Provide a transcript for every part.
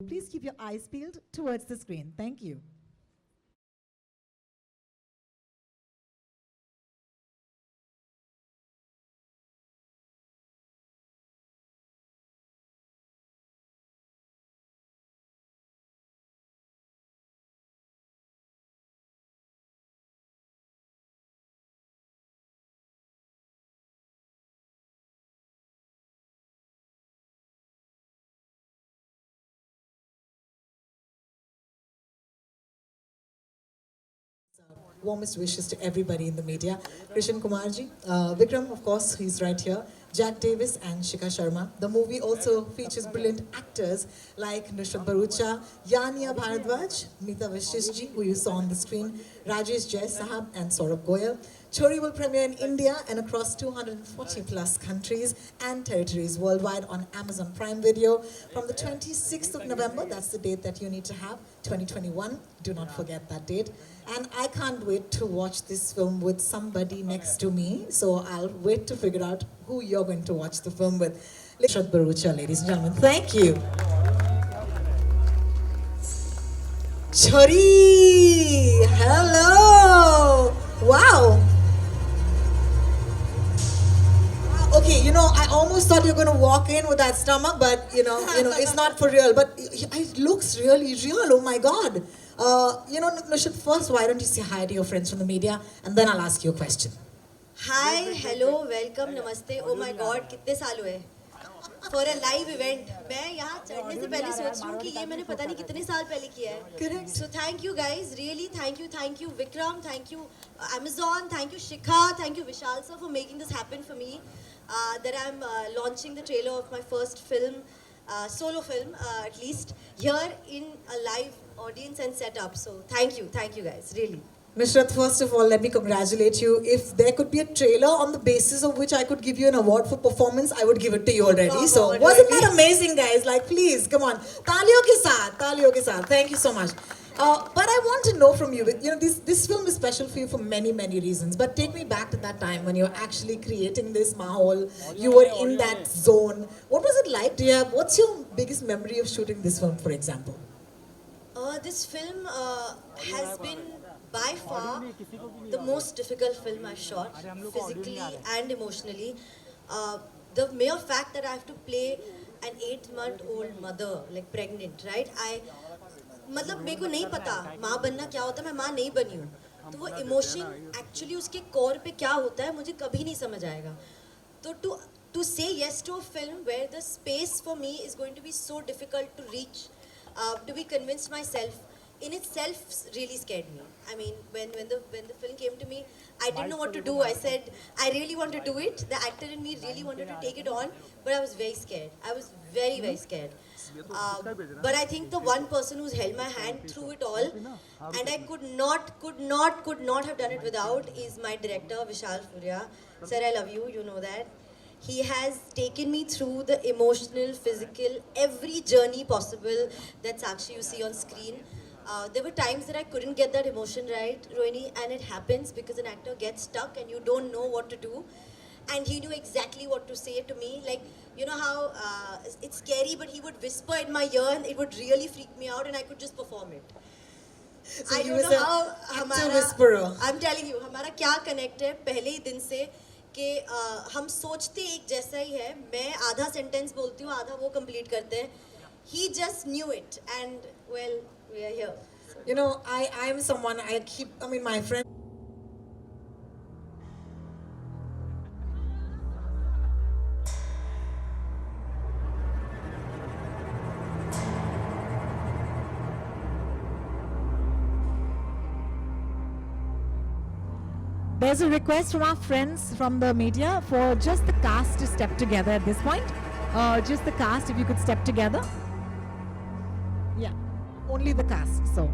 please keep your eyes peeled towards the screen. Thank you. Warmest wishes to everybody in the media. Krishan Kumarji, Vikram, of course, he's right here. Jack Davis and Shikha Sharma. The movie also features brilliant actors like Nusrat Bharucha, Yania Bharadwaj, Mita Vashishji, who you saw on the screen, Rajesh Jai Sahab, and Saurabh Goyal. Chori will premiere in India and across 240 plus countries and territories worldwide on Amazon Prime Video from the 26th of November. That's the date that you need to have, 2021. Do not forget that date. And I can't wait to watch this film with somebody next to me. So I'll wait to figure out who you're going to watch the film with. Nusrat Bharucha, ladies and gentlemen. Thank you. Chori, hello. Wow. Okay, I almost thought you were going to walk in with that stomach, but it's not for real. But it looks really real. Oh my God. Nusrat, first, why don't you say hi to your friends from the media, and then I'll ask you a question. Hi, hello, welcome, namaste. Oh my God, कितने साल हुए? For a live event, मैं यहाँ चढ़ने से पहले सोच रही हूँ कि ये मैंने पता नहीं कितने साल पहले किया है. Correct. So thank you guys, really thank you Vikram, thank you Amazon, thank you Shikha, thank you Vishal sir for making this happen for me. That I'm launching the trailer of my first film, solo film at least, here in a live audience and setup. So thank you guys, really. Nusrat, first of all, let me congratulate you. If there could be a trailer on the basis of which I could give you an award for performance, I would give it to you already. Oh, so God, wasn't really? that amazing, guys? Like, please, come on. Taaliyon ke saath. Thank you so much. But I want to know from you, this film is special for you for many, many reasons. But take me back to that time when you were actually creating this mahal. You were in that zone. What was it like? What's your biggest memory of shooting this film, for example? This film has been by far the most difficult film I've shot, physically and emotionally. The mere fact that I have to play an 8-month-old mother, like pregnant, right? मतलब मेरे को नहीं पता माँ बनना क्या होता है, मैं माँ नहीं बनी हूँ, तो वो इमोशन एक्चुअली उसके कोर पे क्या होता है मुझे कभी नहीं समझ आएगा. तो to say yes to a film where the space for me is going to be so difficult to reach, to be convinced myself, in itself really scared me. I mean, when the film came to me, I didn't know what to do. I said, I really want to do it. The actor in me really wanted to take it on, but I was very scared. I was very, very scared. But I think the one person who's held my hand through it all, and I could not have done it without, is my director, Vishal Surya. Sir, I love you, you know that. He has taken me through the emotional, physical, every journey possible that Sakshi you see on screen. There were times that I couldn't get that emotion right, Rohini, and it happens because an actor gets stuck and you don't know what to do. And he knew exactly what to say to me. Like, you know how it's scary, but he would whisper in my ear and it would really freak me out and I could just perform it. So I he don't was know an how actor whisperer. I'm telling you, हमारा क्या connect है पहले ही दिन से कि हम सोचते एक जैसा ही है. मैं आधा sentence बोलती हूँ, आधा वो complete करते हैं. He just knew it, and well, we are here. I'm someone, my friend. There's a request from our friends from the media for just the cast to step together at this point. Just the cast, if you could step together. Yeah, only the cast, so.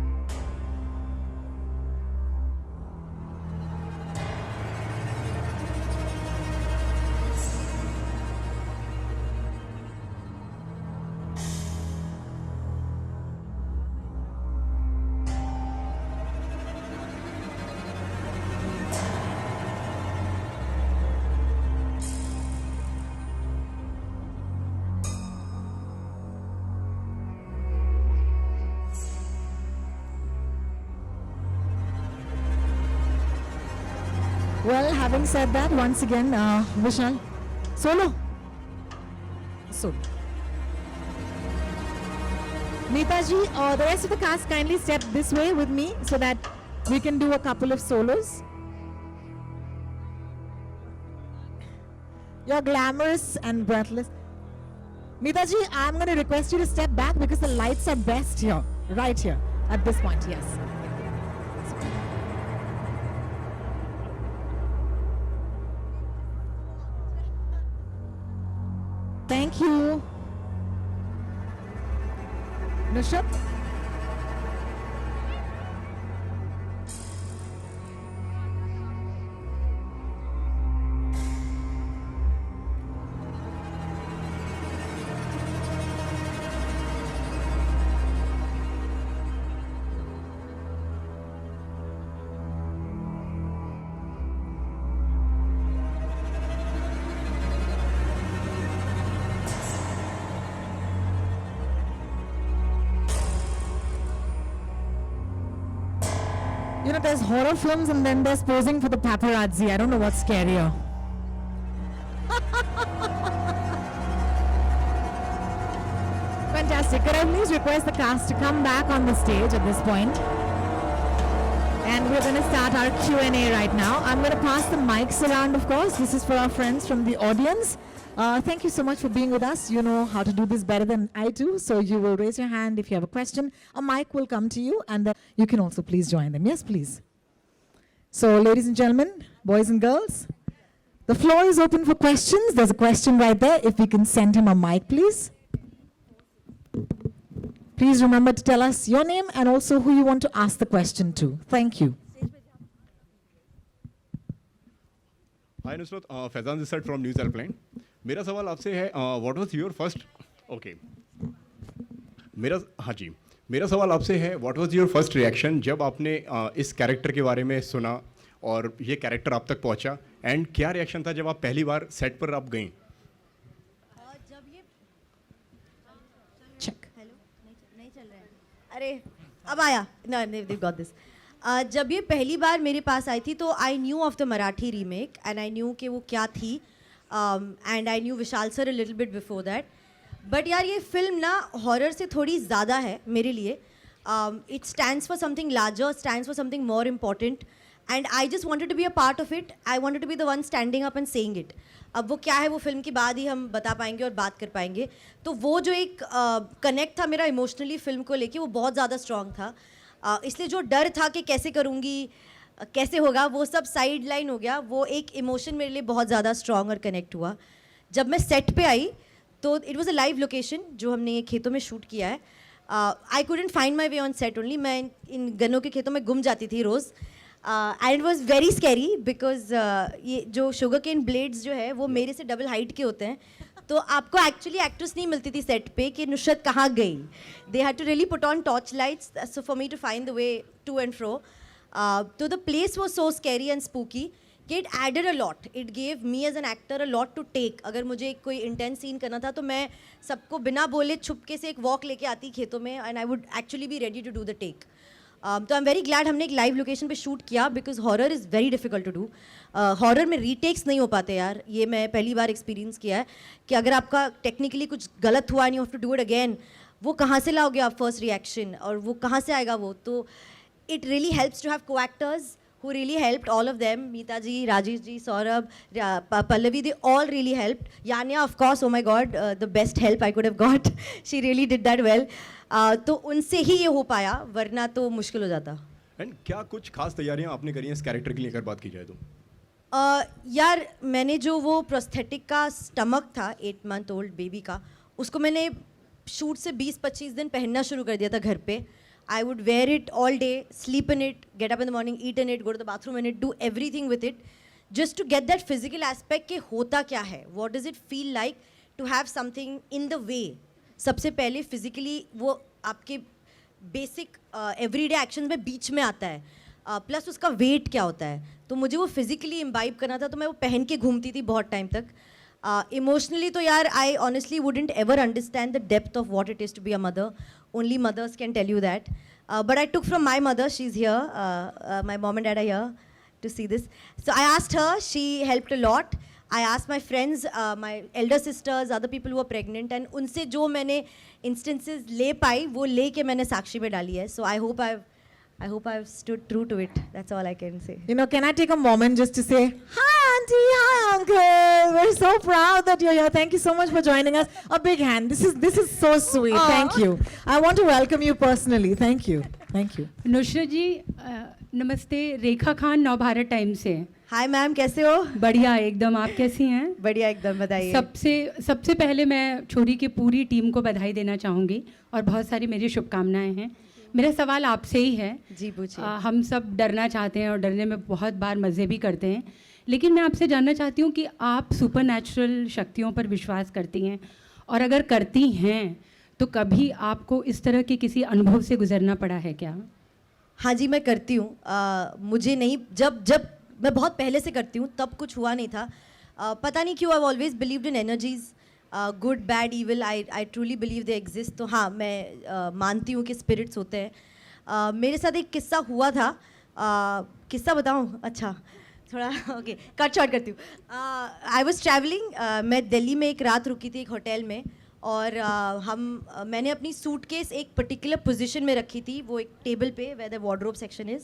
Well, having said that, once again, Vishal, solo. Solo. Neetaji, the rest of the cast kindly step this way with me so that we can do a couple of solos. You're glamorous and breathless. Neetaji, I'm going to request you to step back because the lights are best here, right here, at this point, yes. Thank you. Nushat? You know, there's horror films and then there's posing for the paparazzi. I don't know what's scarier. Fantastic. Could I please request the cast to come back on the stage at this point? And we're going to start our Q&A right now. I'm going to pass the mics around, of course. This is for our friends from the audience. Thank you so much for being with us. You know how to do this better than I do. So you will raise your hand if you have a question. A mic will come to you and then you can also please join them. Yes, please. So ladies and gentlemen, boys and girls, the floor is open for questions. There's a question right there. If we can send him a mic, please. Please remember to tell us your name and also who you want to ask the question to. Thank you. Hi Nusrat, Faizan this side from News Airplane. मेरा सवाल आपसे है, what was your first? Okay. मेरा सवाल आपसे है, what was your first reaction जब आपने इस कैरेक्टर के बारे में सुना और ये कैरेक्टर आप तक पहुंचा, एंड क्या रिएक्शन था जब आप पहली बार सेट पर आप गईं? जब ये Check. हेलो नहीं चल रहा है, अरे अब आया, no they've got this. जब ये पहली बार मेरे पास आई थी तो I knew of the Marathi remake and I knew कि वो क्या थी, and I knew Vishal sir a little bit before that. But यार ये फिल्म ना हॉरर से थोड़ी ज़्यादा है मेरे लिए. It stands for something larger, stands for something more important, and I just wanted to be a part of it. I wanted to be the one standing up and saying it. अब वो क्या है वो film के बाद ही हम बता पाएंगे और बात कर पाएंगे. तो वो जो एक कनेक्ट था मेरा इमोशनली फिल्म को लेके, वो बहुत ज़्यादा स्ट्रॉन्ग था. इसलिए जो डर था कि कैसे करूँगी, कैसे होगा, वो सब साइड लाइन हो गया. वो एक इमोशन मेरे लिए बहुत ज़्यादा स्ट्रॉन्ग और कनेक्ट हुआ. जब मैं सेट पे आई तो it was a live location जो हमने खेतों में शूट किया है. I couldn't find my way on set only. मैं इन गन्नों के खेतों में गुम जाती थी रोज़, and it was very scary because ये जो शुगर केन ब्लेड्स जो है वो मेरे से डबल हाइट के होते हैं. तो आपको एक्चुअली एक्ट्रेस नहीं मिलती थी सेट पे कि नुसरत कहाँ गई. They had to really put on torch lights so for me to find the way to and fro. तो the place was so scary and spooky कि it added a lot. It gave me as an actor a lot to take. अगर मुझे कोई intense scene करना था तो मैं सबको बिना बोले छुपके से एक वॉक लेके आती खेतों में, and I would actually be ready to do the take. तो आई एम वेरी ग्लैड हमने एक लाइव लोकेशन पे शूट किया because horror is very difficult to do. Horror में रीटेक्स नहीं हो पाते यार. ये मैं पहली बार एक्सपीरियंस किया है कि अगर आपका टेक्निकली कुछ गलत हुआ and you have to do it again, वो कहाँ से लाओगे आप फर्स्ट रिएक्शन, और वो कहाँ से आएगा वो. तो it really helps to have co actors who really helped, all of them, Meeta ji, Rajesh ji, Saurabh, Pallavi, they all really helped. Yanya, of course, oh my God, the best help I could have got. She really did that well. तो उनसे ही ये हो पाया, वरना तो मुश्किल हो जाता. एंड क्या कुछ खास तैयारियां आपने करी हैं इस कैरेक्टर के लिए, अगर बात की जाए तो? यार मैंने जो वो प्रोस्थेटिक का स्टमक था 8 month old बेबी का, उसको मैंने शूट से 20-25 दिन पहनना शुरू कर दिया था घर पे. I would wear it all day, sleep in it, get up in the morning, eat in it, go to the bathroom in it, do everything with it, just to get that physical aspect कि होता क्या है, what does it feel like to have something in the way. सबसे पहले physically वो आपके basic everyday actions में बीच में आता है, प्लस उसका weight क्या होता है. तो मुझे वो physically imbibe करना था, तो मैं वो पहन के घूमती थी बहुत टाइम तक. Emotionally तो यार I honestly wouldn't ever understand the depth of what it is to be a mother. Only mothers can tell you that. But I took from my mother, she's here, my mom and dad are here. to see this. So I asked her, she helped a lot. I asked my friends, my elder sisters, other people who were pregnant, and उनसे जो मैंने instances ले पाई, वो ले के मैंने साक्षी में डाली है. So I hope I've stood true to it. That's all I can say. You know, can I take a moment just to say, hi, Auntie, hi, Uncle. We're so proud that you're here. Thank you so much for joining us. A big hand. This is so sweet. Aw. Thank you. I want to welcome you personally. Thank you. Thank you. Nusrat जी नमस्ते, रेखा Khan Navbharat time से. Hi ma'am, कैसे हो? बढ़िया एकदम. आप कैसी हैं? बढ़िया एकदम, बताइए. सबसे पहले मैं छोरी की पूरी टीम को बधाई देना चाहूँगी और बहुत सारी मेरी शुभकामनाएं हैं. मेरा सवाल आपसे ही है. जी पूछिए. हम सब डरना चाहते हैं और डरने में बहुत बार मज़े भी करते हैं, लेकिन मैं आपसे जानना चाहती हूँ कि आप सुपर नेचुरल शक्तियों पर विश्वास करती हैं, और अगर करती हैं तो कभी आपको इस तरह के किसी अनुभव से गुजरना पड़ा है क्या? हाँ जी, मैं करती हूँ. मुझे नहीं, जब मैं बहुत पहले से करती हूँ तब कुछ हुआ नहीं था. पता नहीं क्यों, I always believed in energies, good bad evil. I truly believe they exist. तो हाँ, मैं मानती हूँ कि स्पिरिट्स होते हैं. मेरे साथ एक किस्सा हुआ था. किस्सा बताऊँ? अच्छा, थोड़ा ओके, कट शॉर्ट करती हूँ. I was travelling. मैं दिल्ली में एक रात रुकी थी एक होटल में, और मैंने अपनी सूटकेस एक पर्टिकुलर पोजीशन में रखी थी, वो एक टेबल पे where the wardrobe section is.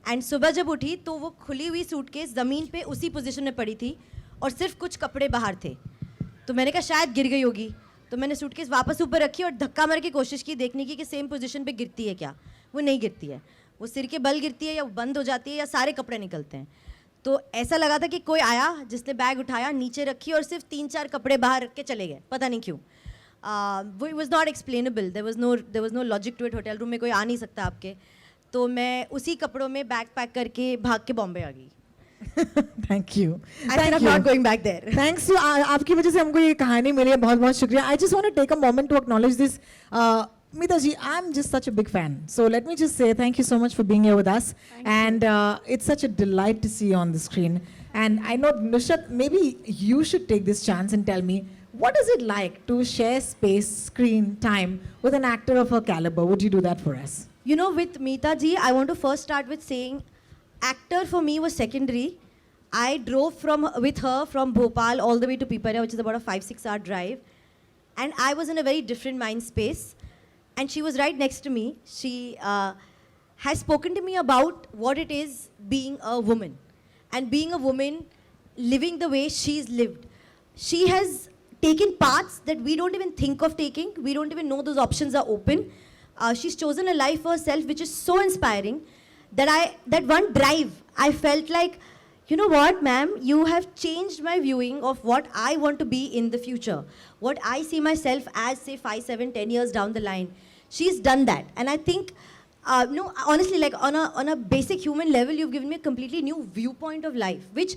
And सुबह जब उठी तो वो खुली हुई सूटकेस ज़मीन पे उसी पोजीशन में पड़ी थी, और सिर्फ कुछ कपड़े बाहर थे. तो मैंने कहा शायद गिर गई होगी, तो मैंने सूटकेस वापस ऊपर रखी और धक्का मार के कोशिश की देखने की कि सेम पोजीशन पे गिरती है क्या. वो नहीं गिरती है. वो सिर के बल गिरती है, या बंद हो जाती है, या सारे कपड़े निकलते हैं. तो ऐसा लगा था कि कोई आया जिसने बैग उठाया, नीचे रखी और सिर्फ 3-4 कपड़े बाहर रख के चले गए, पता नहीं क्यों. वो it was not explainable. There was no logic to it. Hotel room में कोई आ नहीं सकता आपके. तो मैं उसी कपड़ों में बैग पैक करके भाग के बॉम्बे आ गई. Thank you. I said I'm not going back there. Thanks you. आपकी वजह से हमको ये कहानी मिली है. बहुत बहुत शुक्रिया. I just want to take a moment to acknowledge this. Meeta ji, I'm just such a big fan. So let me just say thank you so much for being here with us. And it's such a delight to see you on the screen. And I know, Nusrat, maybe you should take this chance and tell me, what is it like to share space, screen time with an actor of her caliber? Would you do that for us? You know, with Meeta ji, I want to first start with saying, actor for me was secondary. I drove with her from Bhopal all the way to Piparia, which is about a 5-6 hour drive. And I was in a very different mind space. And she was right next to me. She has spoken to me about what it is being a woman. And being a woman, living the way she's lived. She has taken paths that we don't even think of taking. We don't even know those options are open. She's chosen a life for herself which is so inspiring that one drive, I felt like, you know what, ma'am, you have changed my viewing of what I want to be in the future. What I see myself as, say, 5, 7, 10 years down the line. She's done that. And I think, no, honestly, like on a basic human level, you've given me a completely new viewpoint of life, which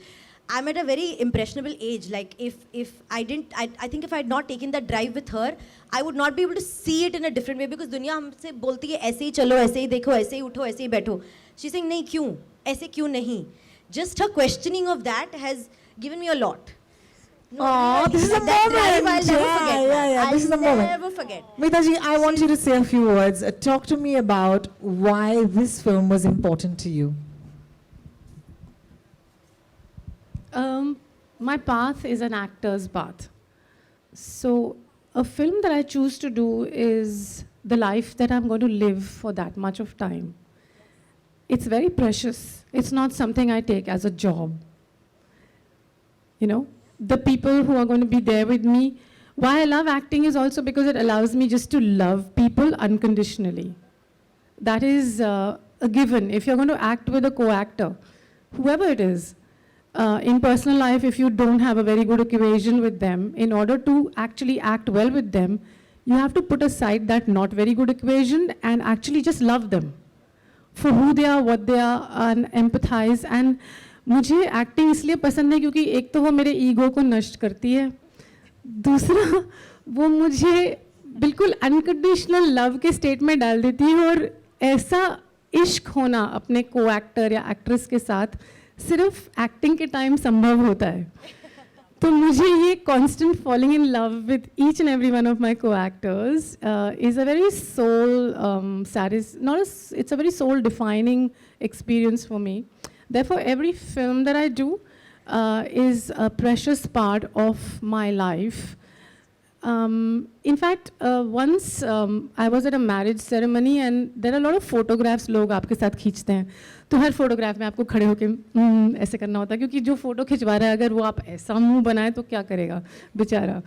I'm at a very impressionable age. Like if I didn't, I think if I had not taken that drive with her, I would not be able to see it in a different way, because दुनिया हमसे बोलती है ऐसे ही चलो, ऐसे ही देखो, ऐसे ही उठो, ऐसे ही बैठो. She's saying नहीं क्यों, ऐसे क्यों नहीं. Just her questioning of that has given me a lot. No, Oh, really, this is a that drive moment. I'll never forget. Yeah. This is a moment. I'll never forget. Meeta ji, I want you to say a few words. Talk to me about why this film was important to you. My path is an actor's path. So a film that I choose to do is the life that I'm going to live for that much of time. It's very precious. It's not something I take as a job. You know, the people who are going to be there with me, why I love acting is also because it allows me just to love people unconditionally. That is a given. If you're going to act with a co-actor, whoever it is, in personal life, if you don't have a very good equation with them, in order to actually act well with them, you have to put aside that not very good equation and actually just love them for who they are, what they are, and empathize. And मुझे acting इसलिए पसंद है क्योंकि एक तो वो मेरे ego को नष्ट करती है, दूसरा वो मुझे बिल्कुल अनकंडीशनल लव के स्टेट में डाल देती है, और ऐसा इश्क होना अपने को एक्टर या एक्ट्रेस के साथ सिर्फ एक्टिंग के टाइम संभव होता है. तो मुझे ये constant falling in love with each and every one of my co-actors is a very soul it's a very soul defining experience for me. Therefore, every film that I do is a precious part of my life. In fact, once I was at a marriage ceremony and there are a lot of photographs लोग आपके साथ खींचते हैं, तो हर photograph में आपको खड़े होकर ऐसे करना होता है, क्योंकि जो फोटो खिंचवा रहा है अगर वो आप ऐसा मुंह बनाए तो क्या करेगा बेचारा.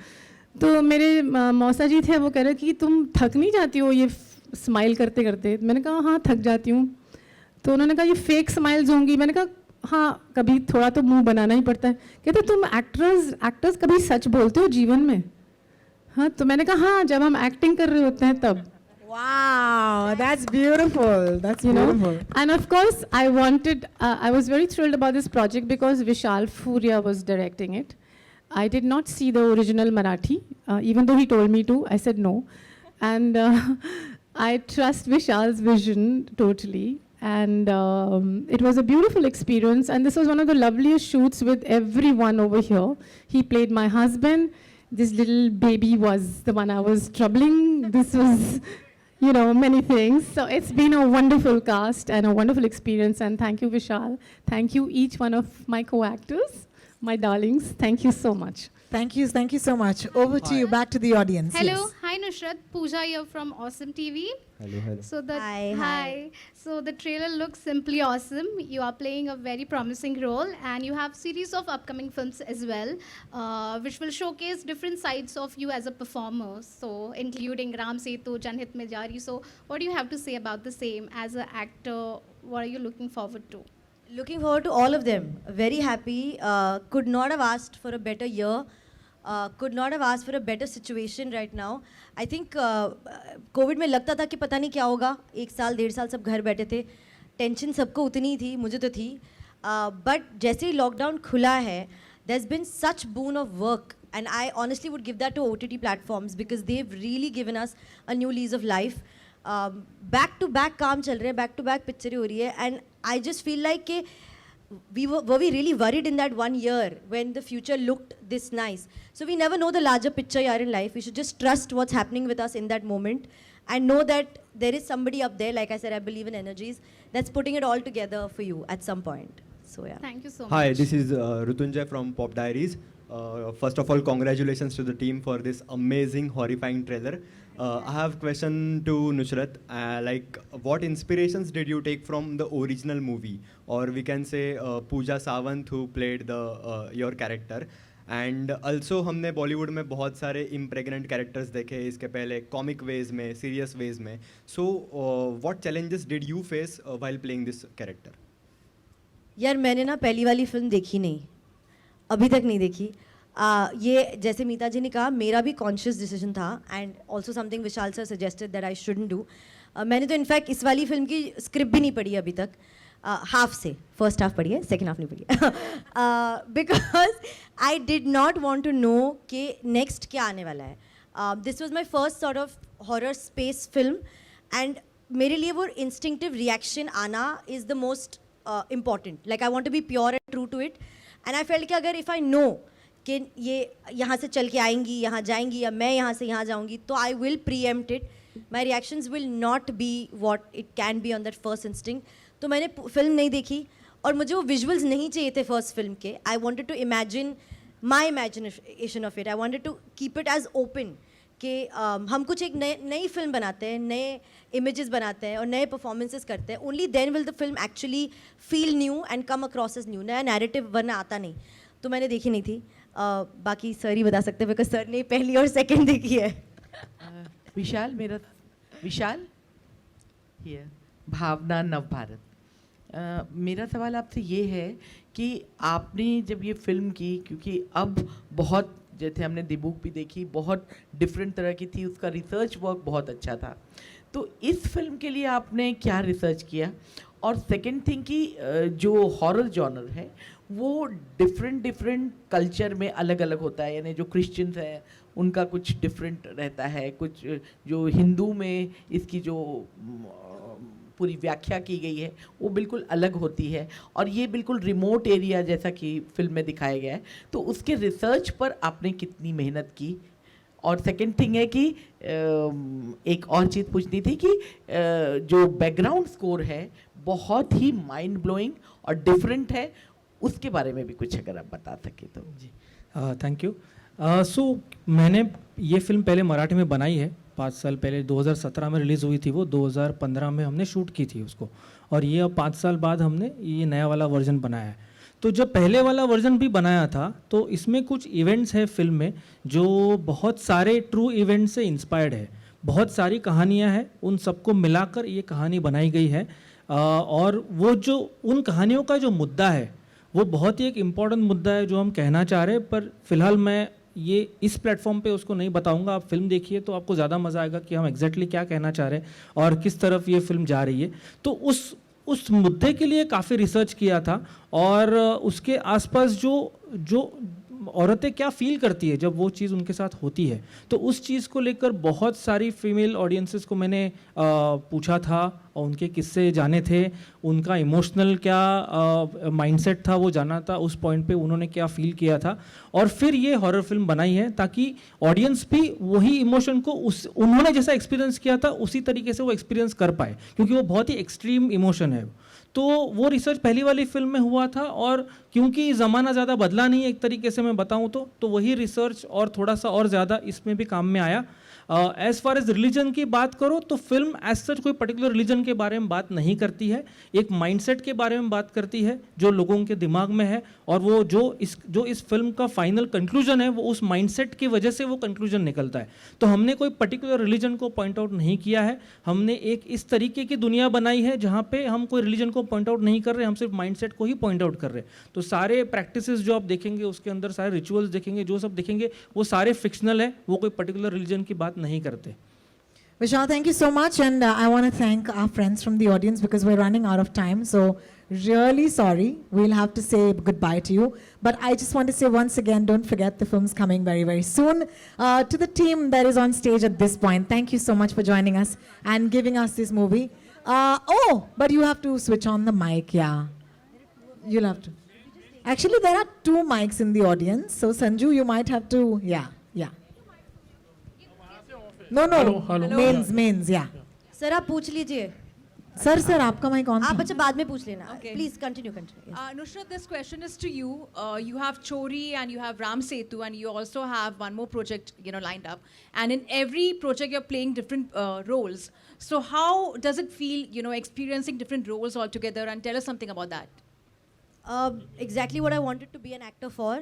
तो मेरे मौसा जी थे, वो कह रहे कि तुम थक नहीं जाती हो ये स्माइल करते करते. मैंने कहा हाँ थक जाती हूँ. तो उन्होंने कहा ये फेक स्माइल्स होंगी. मैंने कहा हाँ कभी थोड़ा तो मुंह बनाना ही पड़ता है. कहते तुम एक्टर्स कभी सच बोलते हो जीवन में? हाँ, तो मैंने कहा हाँ जब हम एक्टिंग कर रहे होते हैं तब. Wow, that's beautiful. That's beautiful. And of course, I was very thrilled about this project because Vishal Furia was directing it. I did not see the original Marathi, even though he told me to. I said no. And I trust Vishal's vision totally. And it was a beautiful experience. And this was one of the loveliest shoots with everyone over here. He played my husband. This little baby was the one I was troubling. This was, many things. So it's been a wonderful cast and a wonderful experience. And thank you, Vishal. Thank you, each one of my co-actors, my darlings. Thank you so much. Thank you so much. Over to you, back to the audience. Hello, Yes. hi Nusrat, Pooja here from Awesome TV. Hello. So the Hi. So the trailer looks simply awesome. You are playing a very promising role, and you have series of upcoming films as well, which will showcase different sides of you as a performer. So including Ram Setu, Janhit Mein Jari. So what do you have to say about the same as an actor? What are you looking forward to? Looking forward to all of them. Very happy. Could not have asked for a better year. Could not have asked for a better situation right now. I think Covid में लगता था कि पता नहीं क्या होगा. 1 साल 1.5 साल सब घर बैठे थे. टेंशन सबको उतनी ही थी, मुझे तो थी. बट जैसे ही लॉकडाउन खुला है, there's been such boon of work, and I honestly would give that to OTT platforms because they've really given us a new lease of life. Back to back काम चल रहे हैं, back to back पिक्चरें हो रही है, and I just feel like कि were we really worried in that 1 year when the future looked this nice? So we never know the larger picture here in life. We should just trust what's happening with us in that moment and know that there is somebody up there, like I said, I believe in energies, that's putting it all together for you at some point. So yeah. Thank you so much. Hi, this is Rutunjay from Pop Diaries. First of all, congratulations to the team for this amazing, horrifying trailer. I have a question to Nusrat. What inspirations did you take from the original movie? Or we can say Pooja Sawant, who played your character. And also हमने बॉलीवुड में बहुत सारे impregnant characters देखे इसके पहले, comic veg में, serious veg में. So what challenges did you face while playing this character? यार मैंने ना पहली वाली फिल्म देखी नहीं, अभी तक नहीं देखी. ये जैसे मीता जी ने कहा, मेरा भी कॉन्शियस डिसीजन था and also something Vishal sir suggested that I shouldn't do. मैंने तो इनफैक्ट इस वाली फिल्म की स्क्रिप्ट भी नहीं पढ़ी अभी तक. हाफ से, फर्स्ट हाफ पढ़ी है, सेकेंड हाफ नहीं पढ़ी है, because I did not want to know कि नेक्स्ट क्या आने वाला है. This was my first sort of horror space film and मेरे लिए वो इंस्टिंक्टिव रिएक्शन आना is the most important. Like I want to be pure and true to it and I felt कि अगर इफ़ आई नो कि ये यहाँ से चल के आएंगी, यहाँ जाएंगी, या मैं यहाँ से यहाँ जाऊँगी, तो I will pre-empt it. My reactions will not be what it can be on that first instinct. तो मैंने फिल्म नहीं देखी और मुझे वो विजुअल्स नहीं चाहिए थे फर्स्ट फिल्म के. I wanted to imagine my imagination of it. I wanted to keep it as open कि हम कुछ एक नई फिल्म बनाते हैं, नए इमेजेस बनाते हैं और नए परफॉर्मेंसेस करते हैं. Only then will the film actually feel new and come across as new. नया नैरेटिव वरना आता नहीं. तो मैंने देखी नहीं थी. बाकी सर ही बता सकते हैं बिकॉज सर ने पहली और सेकेंड देखी है. विशाल ये भावना नव भारत. मेरा सवाल आपसे ये है कि आपने जब ये फिल्म की, क्योंकि अब बहुत, जैसे हमने दिबुक भी देखी, बहुत डिफरेंट तरह की थी, उसका रिसर्च वर्क बहुत अच्छा था, तो इस फिल्म के लिए आपने क्या रिसर्च किया? और सेकंड थिंग कि जो हॉरर जॉनर है वो डिफरेंट कल्चर में अलग अलग होता है. यानी जो क्रिश्चियंस हैं उनका कुछ डिफरेंट रहता है, कुछ जो हिंदू में इसकी जो पूरी व्याख्या की गई है वो बिल्कुल अलग होती है, और ये बिल्कुल रिमोट एरिया जैसा कि फिल्म में दिखाया गया है. तो उसके रिसर्च पर आपने कितनी मेहनत की और सेकंड थिंग है कि एक और चीज़ पूछनी थी कि जो बैकग्राउंड स्कोर है बहुत ही माइंड ब्लोइंग और डिफरेंट है, उसके बारे में भी कुछ अगर आप बता सके तो। जी थैंक यू। सो मैंने ये फिल्म पहले मराठी में बनाई है 5 साल पहले, 2017 में रिलीज़ हुई थी वो, 2015 में हमने शूट की थी उसको, और ये अब 5 साल बाद हमने ये नया वाला वर्जन बनाया है। तो जब पहले वाला वर्जन भी बनाया था तो इसमें कुछ इवेंट्स हैं फिल्म में जो बहुत सारे ट्रू इवेंट से इंस्पायर्ड है, बहुत सारी कहानियाँ हैं, उन सबको मिलाकर ये कहानी बनाई गई है। और वो जो उन कहानियों का जो मुद्दा है वो बहुत ही एक इम्पॉर्टेंट मुद्दा है जो हम कहना चाह रहे हैं, पर फिलहाल मैं ये इस प्लेटफॉर्म पे उसको नहीं बताऊंगा। आप फिल्म देखिए तो आपको ज़्यादा मज़ा आएगा कि हम एग्जैक्टली क्या कहना चाह रहे हैं और किस तरफ ये फिल्म जा रही है। तो उस मुद्दे के लिए काफ़ी रिसर्च किया था, और उसके आसपास जो औरतें क्या फील करती है जब वो चीज़ उनके साथ होती है, तो उस चीज़ को लेकर बहुत सारी फीमेल ऑडियंसेस को मैंने पूछा था और उनके किस्से जाने थे, उनका इमोशनल क्या माइंडसेट था वो जाना था, उस पॉइंट पे उन्होंने क्या फील किया था, और फिर ये हॉरर फिल्म बनाई है ताकि ऑडियंस भी वही इमोशन को उन्होंने जैसा एक्सपीरियंस किया था उसी तरीके से वो एक्सपीरियंस कर पाए, क्योंकि वो बहुत ही एक्सट्रीम इमोशन है। तो वो रिसर्च पहली वाली फिल्म में हुआ था, और क्योंकि ज़माना ज़्यादा बदला नहीं है एक तरीके से मैं बताऊं तो वही रिसर्च और थोड़ा सा और ज़्यादा इसमें भी काम में आया। एज़ फार एज रिलीजन की बात करो तो फिल्म एज सच कोई पर्टिकुलर रिलीजन के बारे में बात नहीं करती है, एक माइंडसेट के बारे में बात करती है जो लोगों के दिमाग में है, और वो जो इस फिल्म का फाइनल कंक्लूजन है वो उस माइंडसेट की वजह से वो कंक्लूजन निकलता है। तो हमने कोई पर्टिकुलर रिलीजन को पॉइंट आउट नहीं किया है, हमने एक इस तरीके की दुनिया बनाई है जहाँ पे हम कोई रिलीजन को पॉइंट आउट नहीं कर रहे, हम सिर्फ माइंडसेट को ही पॉइंट आउट कर रहे हैं। तो सारे प्रैक्टिसेस जो आप देखेंगे उसके अंदर, सारे रिचुअल्स देखेंगे, जो सब देखेंगे वो सारे फिक्शनल है, वो कोई पर्टिकुलर रिलीजन की बात नहीं करते। Vishal, thank you so much, and I want to thank our friends from the audience because we're running out of time. So really sorry, we'll have to say goodbye to you. But I just want to say once again, don't forget the film's coming very, very soon. To the team that is on stage at this point, thank you so much for joining us and giving us this movie. But you have to switch on the mic, yeah. You'll have to. Actually, there are 2 mics in the audience. So Sanju, you might have to, yeah. No, mains, yeah. Sir आप पूछ लीजिए। Sir, आपका mic on आप था। अच्छा बाद में पूछ लेना। Okay. Please continue. Yes. Nusrat, this question is to you. You have Chori and you have Ram Setu, and you also have one more project, lined up. And in every project, you're playing different roles. So how does it feel, experiencing different roles altogether? And tell us something about that. Exactly what I wanted to be an actor for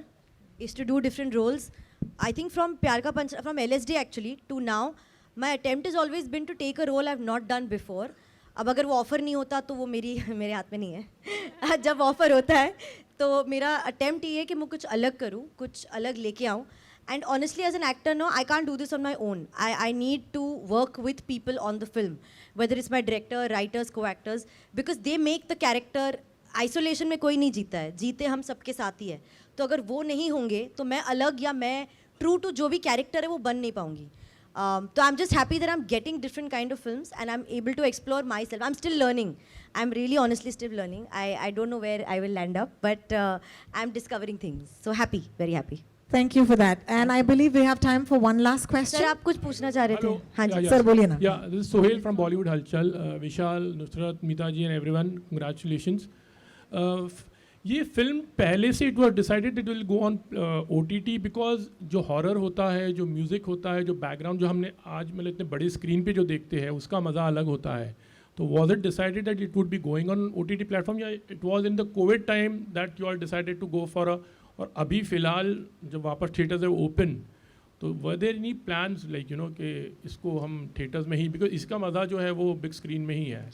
is to do different roles. I think from from LSD actually to now, my attempt has always been to take a role I've not done before. अब अगर वो offer नहीं होता तो वो मेरे हाथ में नहीं है। जब ऑफ़र होता है तो मेरा अटेम्प्ट ये है कि मैं कुछ अलग करूँ, कुछ अलग लेके आऊँ। And honestly, as an actor, no, I can't do this on my own. I need to work with people on the film, whether it's my director, writers, co-actors, because they make the character. Isolation में कोई नहीं जीता है, जीते हम सबके साथ ही है। तो अगर वो नहीं होंगे तो मैं अलग या मैं ट्रू टू जो भी कैरेक्टर है वो बन नहीं पाऊंगी। तो I am just happy that I am getting different kind of films and I am able to explore myself. I am still learning, I am really honestly still learning. I don't know where I will land up, but I am discovering things. So happy, very happy. Thank you for that. And I believe we have time for one last question. Sir आप कुछ पूछना चाह रहे थे? हाँ जी sir बोलिए ना। Yeah, this is Sohail from Bollywood Halchal. Vishal, Nusrat, Meeta ji and everyone, congratulations. ये फिल्म पहले से it was decided it will go on OTT because जो हॉरर होता है, जो म्यूज़िक होता है, जो बैकग्राउंड जो हमने आज मतलब इतने बड़े स्क्रीन पे जो देखते हैं उसका मज़ा अलग होता है। तो was it decided that it would be going on OTT platform, या it was in the COVID time that you are decided to go for और अभी फ़िलहाल जब वापस थिएटर्स है ओपन, तो were there any plans like कि इसको हम थिएटर्स में ही, बिकॉज इसका मज़ा जो है वो बिग स्क्रीन में ही है।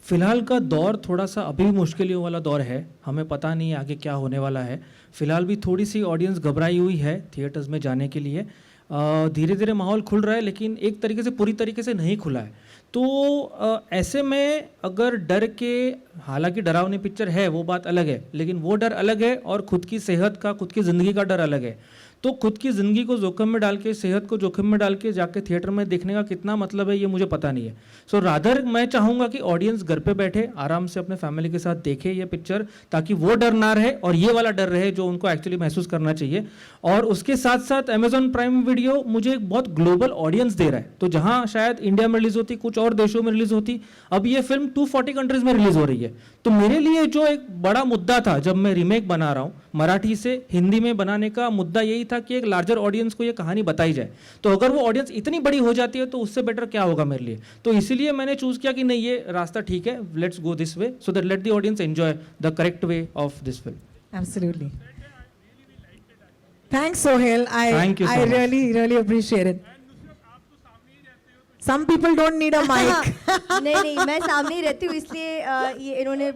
फ़िलहाल का दौर थोड़ा सा अभी मुश्किलों वाला दौर है, हमें पता नहीं आगे क्या होने वाला है। फ़िलहाल भी थोड़ी सी ऑडियंस घबराई हुई है थिएटर्स में जाने के लिए। धीरे धीरे माहौल खुल रहा है लेकिन एक तरीके से पूरी तरीके से नहीं खुला है। तो ऐसे में अगर डर के, हालांकि डरावनी पिक्चर है वो बात अलग है, लेकिन वो डर अलग है और ख़ुद की सेहत का, खुद की ज़िंदगी का डर अलग है। तो खुद की ज़िंदगी को जोखिम में डाल के, सेहत को जोखिम में डाल के जाके थिएटर में देखने का कितना मतलब है ये मुझे पता नहीं है. सो रादर मैं चाहूँगा कि ऑडियंस घर पे बैठे आराम से अपने फैमिली के साथ देखे ये पिक्चर, ताकि वो डर ना रहे और ये वाला डर रहे जो उनको एक्चुअली महसूस करना चाहिए. और उसके साथ साथ अमेजॉन प्राइम वीडियो मुझे एक बहुत ग्लोबल ऑडियंस दे रहा है. तो जहाँ शायद इंडिया में रिलीज होती, कुछ और देशों में रिलीज होती, अब ये फिल्म 240 कंट्रीज में रिलीज हो रही है. तो मेरे लिए जो एक बड़ा मुद्दा था जब मैं रीमेक बना रहा हूँ मराठी से हिंदी में बनाने का, मुद्दा यही था कि एक लार्जर ऑडियंस को ये कहानी बताई जाए. तो अगर वो ऑडियंस इतनी बड़ी हो जाती है तो उससे बेटर क्या होगा मेरे लिए. तो इसीलिए मैंने चूज किया कि नहीं, ये रास्ता ठीक है, let's go this way so that let the audience enjoy the correct way of this film. Absolutely. Thanks, Sohail. Thank you so I much. really appreciate it. Some people don't need a mic. नहीं, मैं सामने ही रहती हूँ, इसलिए ये इन्होंने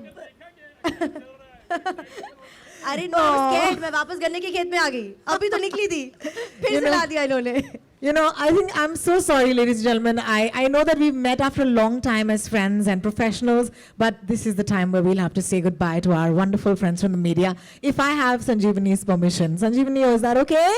अरे no, मैं वापस गन्ने के खेत में आ गई, अभी तो निकली थी, फिर सुला दिया इन्होंने. You know, I think I'm so sorry, ladies and gentlemen. I know that we've met after a long time as friends and professionals, but this is the time where we'll have to say goodbye to our wonderful friends from the media. If I have Sanjeevani's permission. Sanjeevani, is that okay?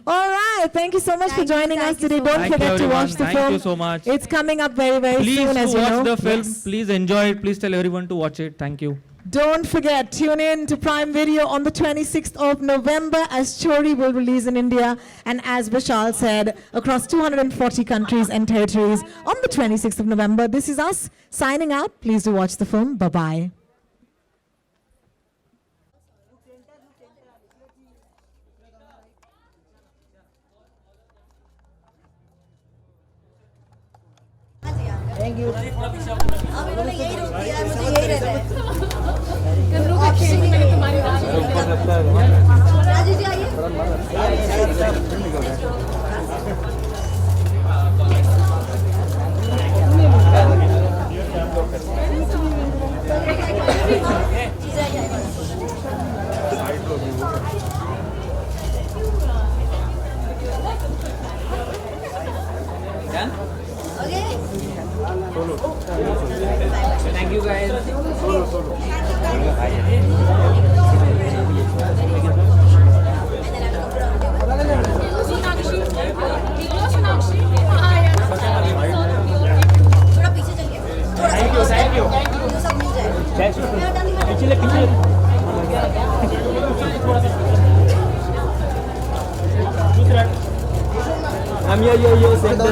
All right. Thank you so much for joining us today. Don't Thank forget you, to watch everyone. the Thank film. you so much. It's coming up very Please soon, as you know. watch the film. Yes. Please enjoy it. Please tell everyone to watch it. Thank you. Don't forget, tune in to Prime Video on the 26th of November as Chori will release in India and as Vishal said, across 240 countries and territories on the 26th of November. This is us signing out. Please do watch the film. Bye-bye. Thank you. अब इन्होंने यही रोक दिया है, मुझे यही रहना है. राजू जी आइए. Thank you guys. थोड़ा पीछे चलिए. Thank you. तो सब मिल जाएगा. पिछले I'm here, center.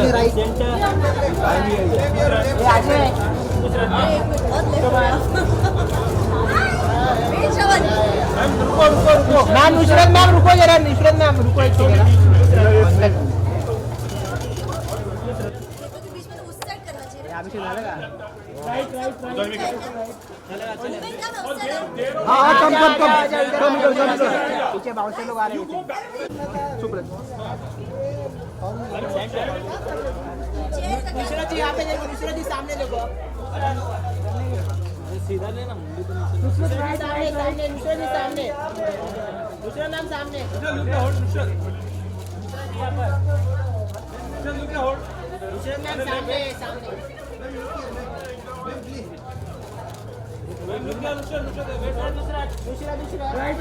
बहुत मैम नुसरत मैम रुको जरा, नुसरत मैम रुको एक सेकंड. बीच में तो उस साइड करना चाहिए. अभी से चलेगा. राइट. हाँ कम पीछे बाउंसर लोग आ रहे हैं. नुसरत जी यहाँ पे देखो, नुसरत जी सामने देखो. सीधा लेना. नुसरत सामने, नुसरत जी सामने. नुसरत मैम सामने. नुसरत मैम सामने. Right.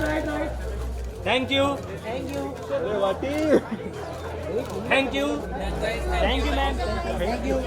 Thank you. Thank you, ma'am. Thank you.